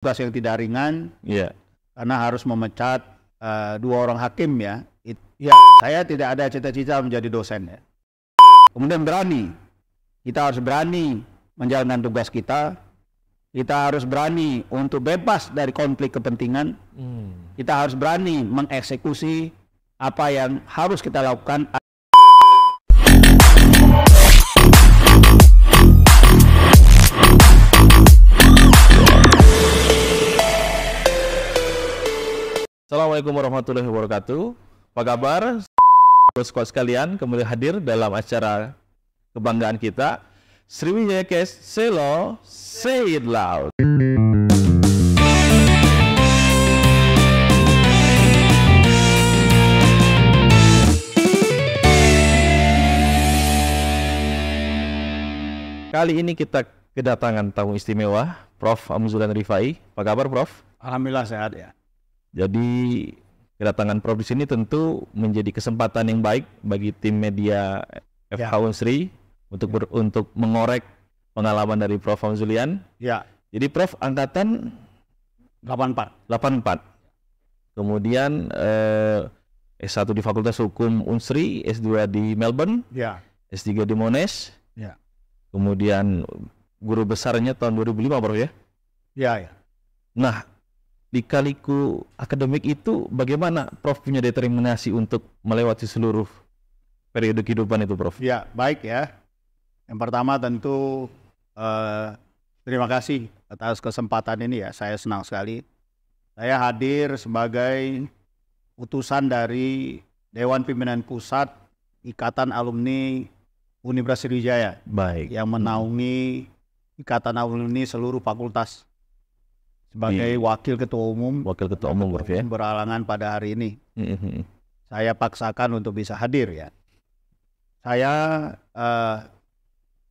tugas yang tidak ringan, karena harus memecat 2 orang hakim ya. Saya tidak ada cita-cita menjadi dosen ya. Kemudian kita harus berani menjalankan tugas kita. Kita harus berani untuk bebas dari konflik kepentingan. Kita harus berani mengeksekusi apa yang harus kita lakukan. Assalamualaikum warahmatullahi wabarakatuh. Apa kabar? Squad sekalian kembali hadir dalam acara kebanggaan kita, Sriwijaya Cast Selo Say It Loud. Kali ini kita kedatangan tamu istimewa, Prof. Amzulan Rifai. Apa kabar, Prof? Alhamdulillah sehat ya. Jadi kedatangan Prof di sini tentu menjadi kesempatan yang baik bagi tim media FH Unsri untuk mengorek pengalaman dari Prof. Amzulian. Ya. Jadi Prof angkatan 84. Kemudian S1 di Fakultas Hukum Unsri, S2 di Melbourne, S3 di Monash. Kemudian guru besarnya tahun 2005, Prof ya? Ya. Nah, lika-liku akademik itu bagaimana Prof punya determinasi untuk melewati seluruh periode kehidupan itu, Prof? Ya, baik ya. Yang pertama tentu terima kasih atas kesempatan ini ya. Saya senang sekali. Saya hadir sebagai utusan dari Dewan Pimpinan Pusat Ikatan Alumni Universitas Sriwijaya. Baik. Yang menaungi Ikatan Alumni seluruh fakultas. Sebagai wakil ketua umum, Prof ya, berhalangan pada hari ini. Saya paksakan untuk bisa hadir ya. Saya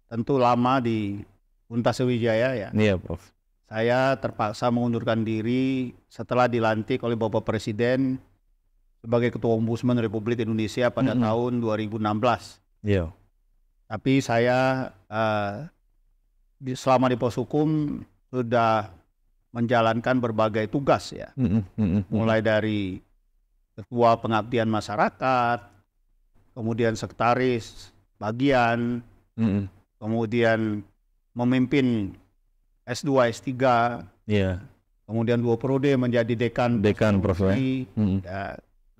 tentu lama di Untas Sriwijaya ya. Iya, Prof. Saya terpaksa mengundurkan diri setelah dilantik oleh Bapak Presiden sebagai Ketua Ombudsman Republik Indonesia pada tahun 2016. Iya. Tapi saya selama di pos hukum sudah menjalankan berbagai tugas ya, mulai dari ketua pengabdian masyarakat, kemudian sekretaris bagian, kemudian memimpin S2, S3, kemudian 2 periode menjadi dekan Prof ya,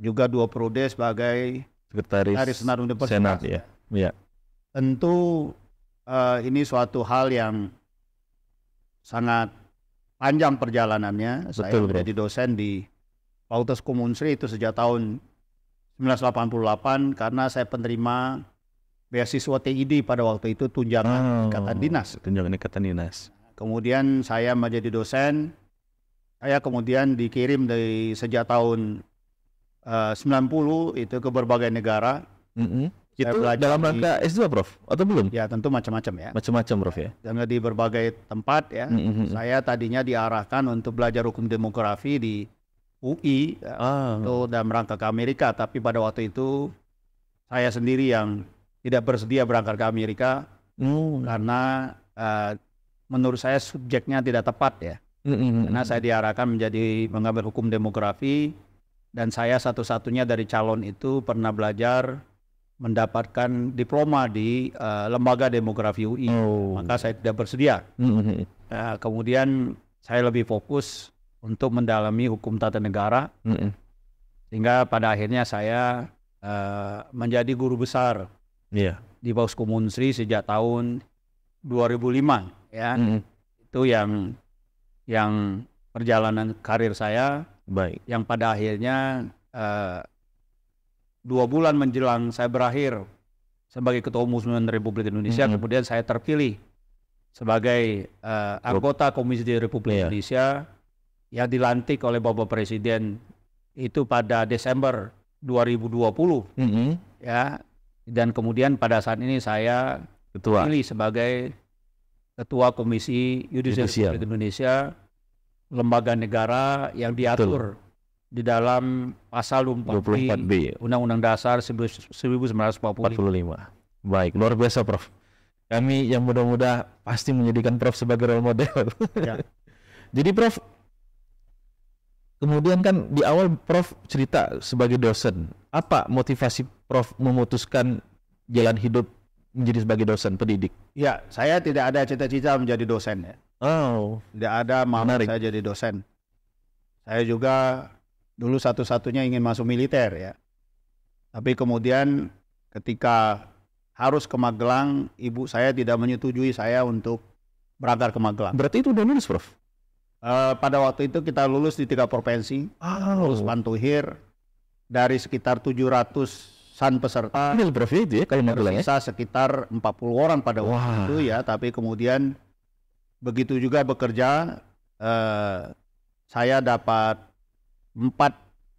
juga 2 periode sebagai sekretaris Senat Universitas. Senat ya. Tentu ini suatu hal yang sangat panjang perjalanannya. Saya menjadi dosen di Fakultas Hukum Unsri itu sejak tahun 1988 karena saya penerima beasiswa TID pada waktu itu, tunjangan ikatan dinas. Kemudian saya menjadi dosen. Saya kemudian dikirim dari sejak tahun 90 itu ke berbagai negara. Itu dalam rangka S2, Prof? Atau belum? Ya, tentu macam-macam ya. Macam-macam, Prof ya. Dan di berbagai tempat ya. Saya tadinya diarahkan untuk belajar hukum demografi di UI itu dalam rangka ke Amerika, tapi pada waktu itu saya sendiri yang tidak bersedia berangkat ke Amerika karena menurut saya subjeknya tidak tepat ya. Karena saya diarahkan mengambil hukum demografi, dan saya satu-satunya dari calon itu pernah belajar mendapatkan diploma di lembaga demografi UI, maka saya tidak bersedia. Kemudian saya lebih fokus untuk mendalami hukum tata negara, sehingga pada akhirnya saya menjadi guru besar di Fakultas Hukum Unsri sejak tahun 2005 ya. Itu yang perjalanan karir saya, yang pada akhirnya 2 bulan menjelang saya berakhir sebagai Ketua Ombudsman Republik Indonesia, kemudian saya terpilih sebagai anggota Komisi Republik Indonesia yang dilantik oleh Bapak Presiden itu pada Desember 2020 ya. Dan kemudian pada saat ini saya terpilih sebagai Ketua Komisi Yudisial Republik Indonesia, lembaga negara yang diatur di dalam pasal 24B Undang-Undang Dasar 1945. Baik, luar biasa, Prof. Kami yang muda-muda pasti menjadikan Prof sebagai role model. Jadi Prof, Kemudian kan di awal Prof cerita sebagai dosen, apa motivasi Prof memutuskan jalan hidup menjadi sebagai dosen pendidik? Ya, saya tidak ada cita-cita menjadi dosen ya. Oh, Tidak ada mau saya jadi dosen. Saya juga dulu satu-satunya ingin masuk militer ya. Tapi kemudian ketika harus ke Magelang, ibu saya tidak menyetujui saya untuk berangkat ke Magelang. Berarti itu udah lulus, Prof? Pada waktu itu kita lulus di 3 provinsi, lulus Pantuhir dari sekitar 700-an peserta. Ini Prof itu ya kalau Magelang ya? Tersisa sekitar 40 orang pada waktu itu ya, tapi kemudian begitu juga bekerja, saya dapat 4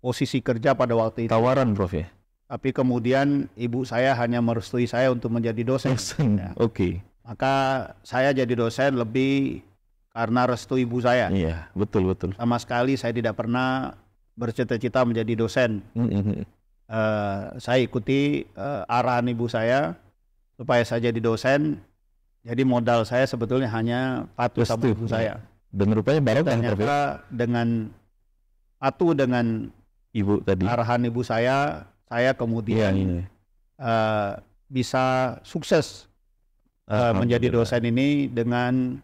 posisi kerja pada waktu itu. Tawaran Prof ya? Tapi kemudian ibu saya hanya merestui saya untuk menjadi dosen. Ya. Oke. Maka saya jadi dosen lebih karena restu ibu saya. Iya, betul. Sama sekali saya tidak pernah bercita-cita menjadi dosen. Saya ikuti arahan ibu saya supaya saya jadi dosen. Jadi modal saya sebetulnya hanya patuh sama ibu saya. Dan rupanya baru kan ternyata dengan patuh dengan ibu tadi, arahan ibu saya kemudian bisa sukses menjadi dosen ini dengan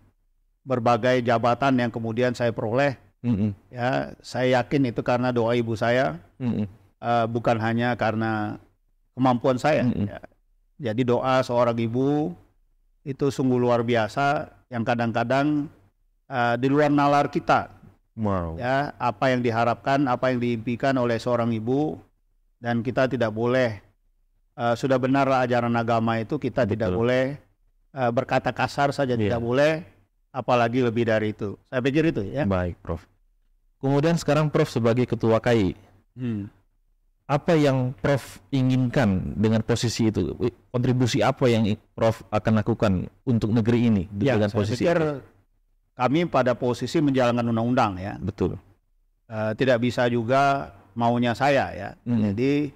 berbagai jabatan yang kemudian saya peroleh. Ya, saya yakin itu karena doa ibu saya, bukan hanya karena kemampuan saya. Ya. Jadi doa seorang ibu itu sungguh luar biasa, yang kadang-kadang di luar nalar kita. Wow. Ya, apa yang diharapkan, apa yang diimpikan oleh seorang ibu, dan kita tidak boleh, sudah benarlah ajaran agama itu, kita tidak boleh berkata kasar saja, tidak boleh, apalagi lebih dari itu. Saya pikir itu ya. Baik, Prof. Kemudian sekarang Prof sebagai ketua KAI, apa yang Prof inginkan dengan posisi itu? Kontribusi apa yang Prof akan lakukan untuk negeri ini dengan posisi saya pikir itu? Kami pada posisi menjalankan undang-undang ya. Betul. Tidak bisa juga maunya saya ya. Jadi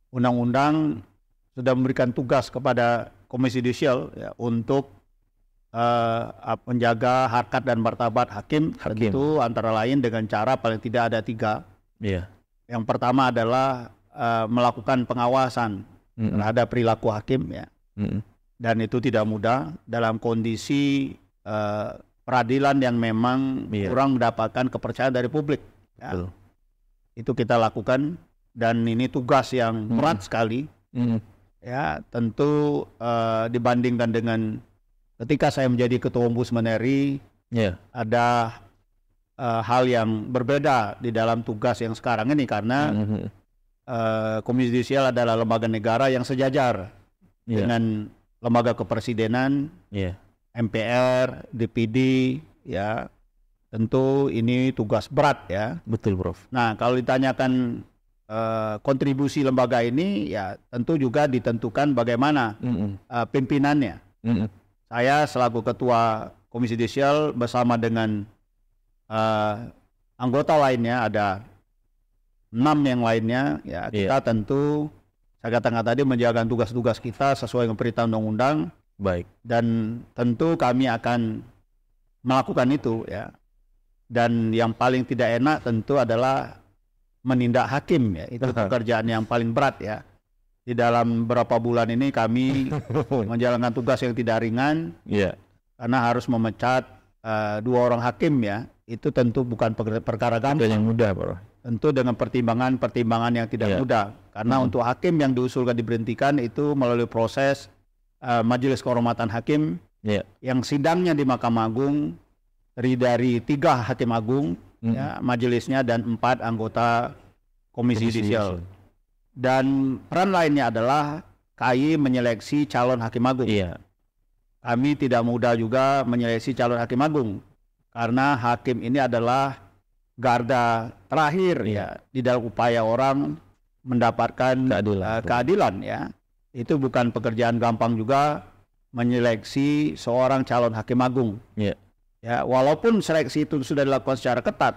undang-undang sudah memberikan tugas kepada Komisi Yudisial ya, untuk menjaga harkat dan martabat hakim. Tentu antara lain dengan cara paling tidak ada 3. Yang pertama adalah melakukan pengawasan terhadap perilaku hakim ya. Dan itu tidak mudah dalam kondisi peradilan yang memang kurang mendapatkan kepercayaan dari publik ya. Itu kita lakukan, dan ini tugas yang berat sekali ya. Tentu dibandingkan dengan ketika saya menjadi ketua Ombudsman RI, ada hal yang berbeda di dalam tugas yang sekarang ini, karena Komisi Yudisial adalah lembaga negara yang sejajar dengan lembaga kepresidenan, MPR, DPD, ya. Tentu ini tugas berat ya. Betul, Prof. Nah, kalau ditanyakan kontribusi lembaga ini, ya tentu juga ditentukan bagaimana pimpinannya. Saya selaku ketua Komisi Yudisial bersama dengan anggota lainnya, ada 6 yang lainnya ya, kita tentu saya katakan tadi menjalankan tugas-tugas kita sesuai dengan perintah undang-undang. Baik. Dan tentu kami akan melakukan itu ya. Dan yang paling tidak enak tentu adalah menindak hakim ya. Itu pekerjaan yang paling berat ya. Di dalam beberapa bulan ini kami menjalankan tugas yang tidak ringan. Karena harus memecat 2 orang hakim ya. Itu tentu bukan perkara gampang. Yang mudah, Bro. Tentu dengan pertimbangan yang tidak mudah. Karena untuk hakim yang diusulkan diberhentikan itu melalui proses Majelis Kehormatan Hakim yang sidangnya di Mahkamah Agung terdiri dari 3 hakim agung ya, majelisnya, dan 4 anggota Komisi Yudisial. Dan peran lainnya adalah KAI menyeleksi calon hakim agung. Kami tidak mudah juga menyeleksi calon hakim agung, karena hakim ini adalah garda terakhir ya di dalam upaya orang mendapatkan keadilan ya. Itu bukan pekerjaan gampang juga menyeleksi seorang calon hakim agung. Ya, walaupun seleksi itu sudah dilakukan secara ketat,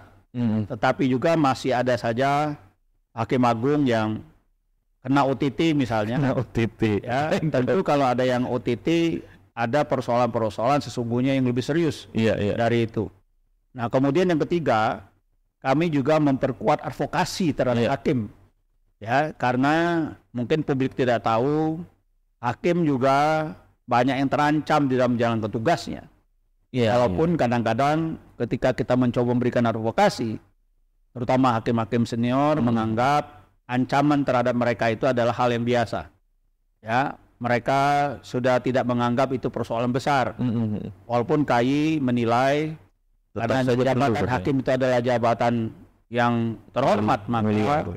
tetapi juga masih ada saja hakim agung yang kena OTT misalnya. Ya, tentu kalau ada yang OTT, ada persoalan-persoalan sesungguhnya yang lebih serius dari itu. Nah, kemudian yang ketiga, kami juga memperkuat advokasi terhadap hakim. Ya, karena mungkin publik tidak tahu, hakim juga banyak yang terancam di dalam menjalankan tugasnya. Walaupun kadang-kadang ketika kita mencoba memberikan advokasi, terutama hakim-hakim senior menganggap ancaman terhadap mereka itu adalah hal yang biasa. Ya, mereka sudah tidak menganggap itu persoalan besar. Walaupun KAI menilai karena jabatan hakim itu adalah jabatan yang terhormat, maka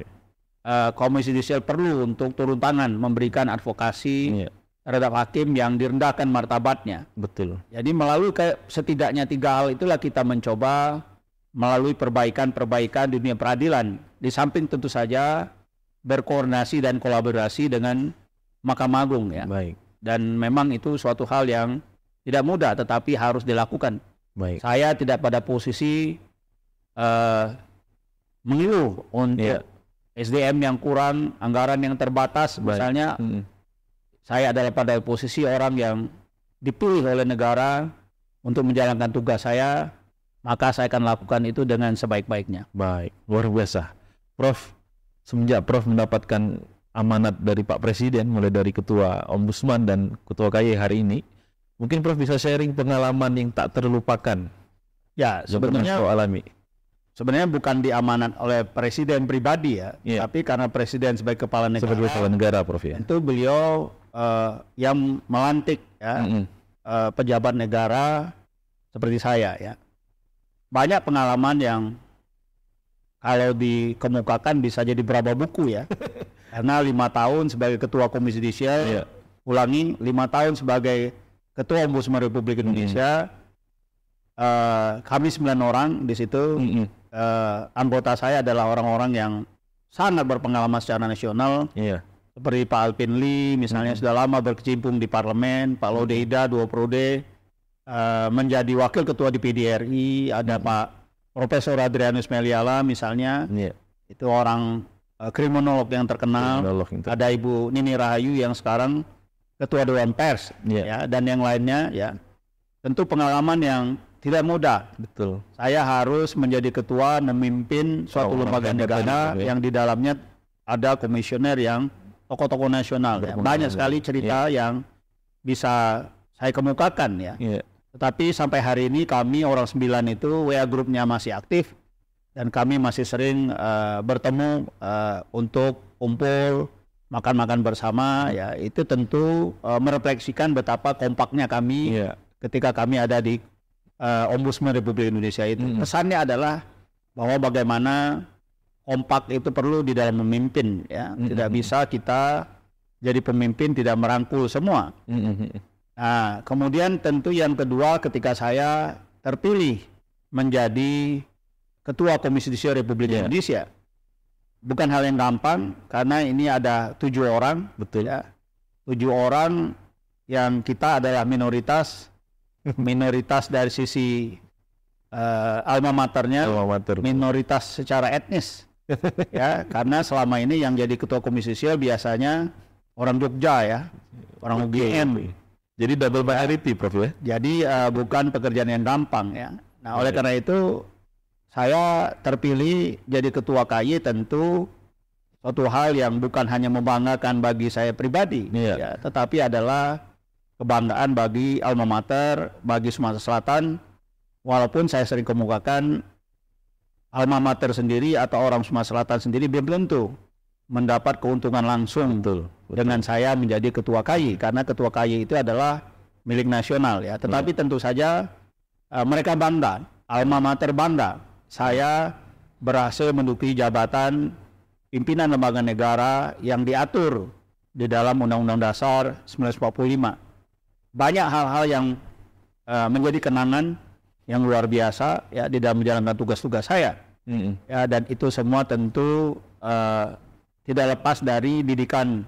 Komisi Judisial perlu untuk turun tangan memberikan advokasi terhadap hakim yang direndahkan martabatnya. Betul. Jadi melalui setidaknya 3 hal itulah kita mencoba melalui perbaikan-perbaikan dunia peradilan. Di samping tentu saja berkoordinasi dan kolaborasi dengan Mahkamah Agung ya. Baik. Dan memang itu suatu hal yang tidak mudah tetapi harus dilakukan. Baik. Saya tidak pada posisi mengeluh untuk SDM yang kurang, anggaran yang terbatas. Misalnya saya adalah pada posisi orang yang dipilih oleh negara untuk menjalankan tugas saya, maka saya akan lakukan itu dengan sebaik-baiknya. Baik, luar biasa. Prof, semenjak Prof mendapatkan amanat dari Pak Presiden, mulai dari Ketua Ombudsman dan Ketua KAI hari ini, mungkin Prof bisa sharing pengalaman yang tak terlupakan. Ya, sebenarnya bukan diamanat oleh Presiden pribadi ya, tapi karena Presiden sebagai kepala negara. Sebagai kepala negara, Prof ya. Itu beliau yang melantik ya pejabat negara seperti saya ya. Banyak pengalaman yang kalau dikemukakan bisa jadi berapa buku ya. Karena 5 tahun sebagai Ketua Komisi Judisial, ulangi 5 tahun sebagai Ketua Ombudsman Republik Indonesia, kami 9 orang di situ. Anggota saya adalah orang-orang yang sangat berpengalaman secara nasional, seperti Pak Alvin Lee misalnya sudah lama berkecimpung di parlemen, Pak Laude Ida 2 periode menjadi wakil ketua DPD RI, ada Pak Profesor Adrianus Meliala misalnya, itu orang kriminolog yang terkenal, ada Ibu Nini Rahayu yang sekarang Ketua Dewan Pers, ya, dan yang lainnya ya. Tentu pengalaman yang tidak mudah. Betul. Saya harus menjadi ketua memimpin suatu lembaga negara yang di dalamnya ada komisioner yang tokoh-tokoh nasional. Ya. Banyak sekali cerita yang bisa saya kemukakan ya. Tetapi sampai hari ini kami orang 9 itu WA grupnya masih aktif dan kami masih sering bertemu untuk kumpul makan-makan bersama ya. Itu tentu merefleksikan betapa kompaknya kami ketika kami ada di Ombudsman Republik Indonesia itu. Pesannya adalah bahwa bagaimana kompak itu perlu di dalam memimpin ya. Tidak bisa kita jadi pemimpin tidak merangkul semua. Nah, kemudian tentu yang kedua ketika saya terpilih menjadi Ketua Komisi Judisial Republik Indonesia, bukan hal yang gampang karena ini ada 7 orang, betul ya, 7 orang yang kita adalah minoritas dari sisi alma maternya, minoritas secara etnis, ya, karena selama ini yang jadi Ketua Komisi Judisial biasanya orang Jogja ya, orang UGM. Jadi double priority, Prof ya. Jadi bukan pekerjaan yang gampang ya. Nah, oleh karena itu saya terpilih jadi ketua KAI tentu suatu hal yang bukan hanya membanggakan bagi saya pribadi, ya, tetapi adalah kebanggaan bagi alma mater, bagi Sumatera Selatan. Walaupun saya sering kemukakan alma mater sendiri atau orang Sumatera Selatan sendiri belum tentu mendapat keuntungan langsung dengan saya menjadi ketua KAI, karena ketua KAI itu adalah milik nasional ya. Tetapi tentu saja mereka bangga, alma mater bangga saya berhasil menduduki jabatan pimpinan lembaga negara yang diatur di dalam Undang-Undang Dasar 1945. Banyak hal-hal yang menjadi kenangan yang luar biasa ya di dalam menjalankan tugas-tugas saya. Ya, dan itu semua tentu tidak lepas dari didikan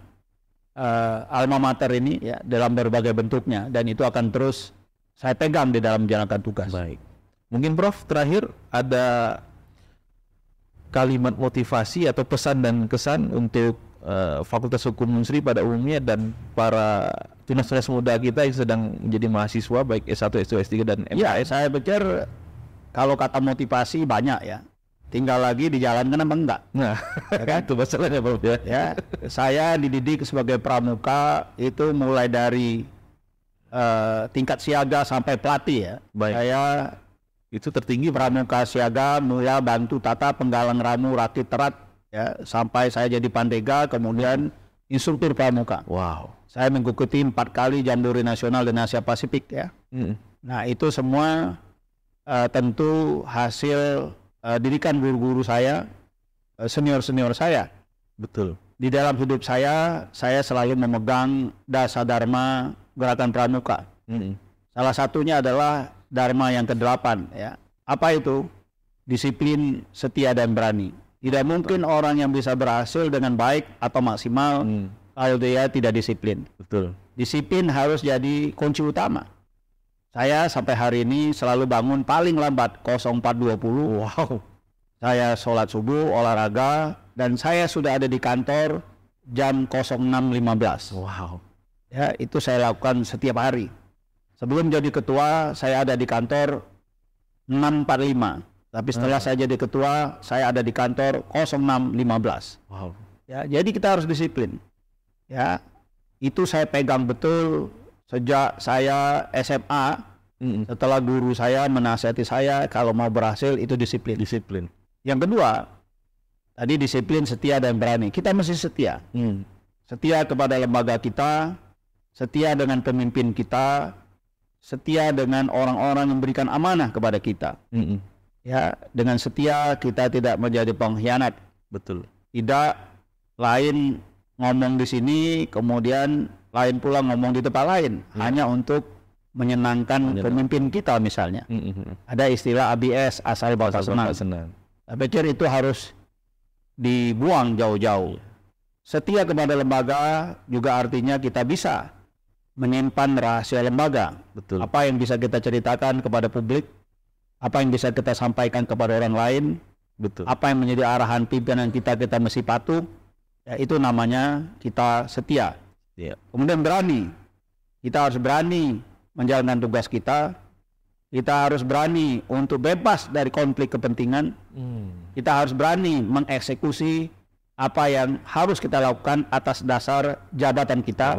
alma mater ini ya dalam berbagai bentuknya, dan itu akan terus saya pegang di dalam menjalankan tugas. Baik. Mungkin Prof terakhir ada kalimat motivasi atau pesan dan kesan untuk Fakultas Hukum Unsri pada umumnya dan para tunas-tunas muda kita yang sedang menjadi mahasiswa baik S1, S2, S3 dan MA. Ya, saya pikir kalau kata motivasi banyak ya. tinggal lagi dijalankan apa enggak. Nah, Ya kan? itu masalahnya Bro ya. Ya, saya dididik sebagai pramuka itu mulai dari tingkat siaga sampai pelatih ya. Baik. Saya Itu tertinggi pramuka siaga, mulia, bantu tata, penggalang ramu, rakit terat, ya, sampai saya jadi pandega, kemudian instruktur pramuka. Wow. Saya mengikuti 4 kali Jambore Nasional dan Asia Pasifik ya. Nah itu semua tentu hasil didikan guru-guru saya, senior-senior saya. Betul. Di dalam hidup saya selalu memegang dasar dharma gerakan pramuka. Salah satunya adalah dharma yang ke-8 ya. Apa itu? Disiplin, setia dan berani. Tidak mungkin orang yang bisa berhasil dengan baik atau maksimal kalau dia tidak disiplin. Betul. Disiplin harus jadi kunci utama. Saya sampai hari ini selalu bangun paling lambat 04.20. Wow. Saya sholat subuh, olahraga, dan saya sudah ada di kantor jam 06.15. Wow. Ya, itu saya lakukan setiap hari. Sebelum jadi ketua, saya ada di kantor 6.45. Tapi setelah saya jadi ketua, saya ada di kantor 06.15. Wow. Ya, jadi kita harus disiplin. Ya, itu saya pegang betul sejak saya SMA. Setelah guru saya menasihati saya kalau mau berhasil itu disiplin. Disiplin. Yang kedua, tadi disiplin, setia dan berani. Kita mesti setia. Setia kepada lembaga kita, setia dengan pemimpin kita, setia dengan orang-orang yang memberikan amanah kepada kita. Ya, dengan setia kita tidak menjadi pengkhianat. Betul. Tidak lain ngomong di sini, kemudian lain pula ngomong di tempat lain, hanya untuk menyenangkan pemimpin kita misalnya. Ada istilah ABS, asal bapak senang. Saya pikir itu harus dibuang jauh-jauh. Setia kepada lembaga juga artinya kita bisa menyimpan rahasia lembaga. Betul. Apa yang bisa kita ceritakan kepada publik, apa yang bisa kita sampaikan kepada orang lain, Betul. apa yang menjadi arahan pimpinan kita mesti patuh. Ya, itu namanya kita setia. Yeah. Kemudian berani. Kita harus berani menjalankan tugas kita. Kita harus berani untuk bebas dari konflik kepentingan. Kita harus berani mengeksekusi apa yang harus kita lakukan atas dasar jabatan kita,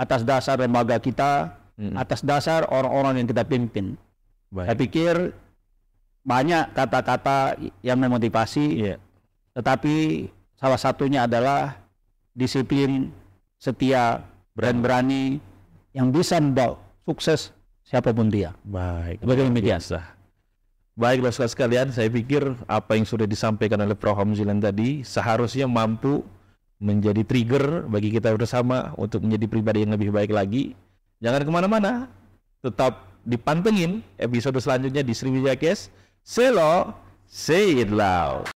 atas dasar lembaga kita, atas dasar orang-orang yang kita pimpin. Baik. Saya pikir banyak kata-kata yang memotivasi, tetapi salah satunya adalah disiplin, setia, dan berani yang bisa membawa sukses siapapun dia. Baik. Biasa. Baiklah saudara sekalian, saya pikir apa yang sudah disampaikan oleh Prof. Hamzilan tadi seharusnya mampu menjadi trigger bagi kita bersama untuk menjadi pribadi yang lebih baik lagi. Jangan kemana-mana, tetap dipantengin episode selanjutnya di Sriwijaya Case. Selo, say it loud.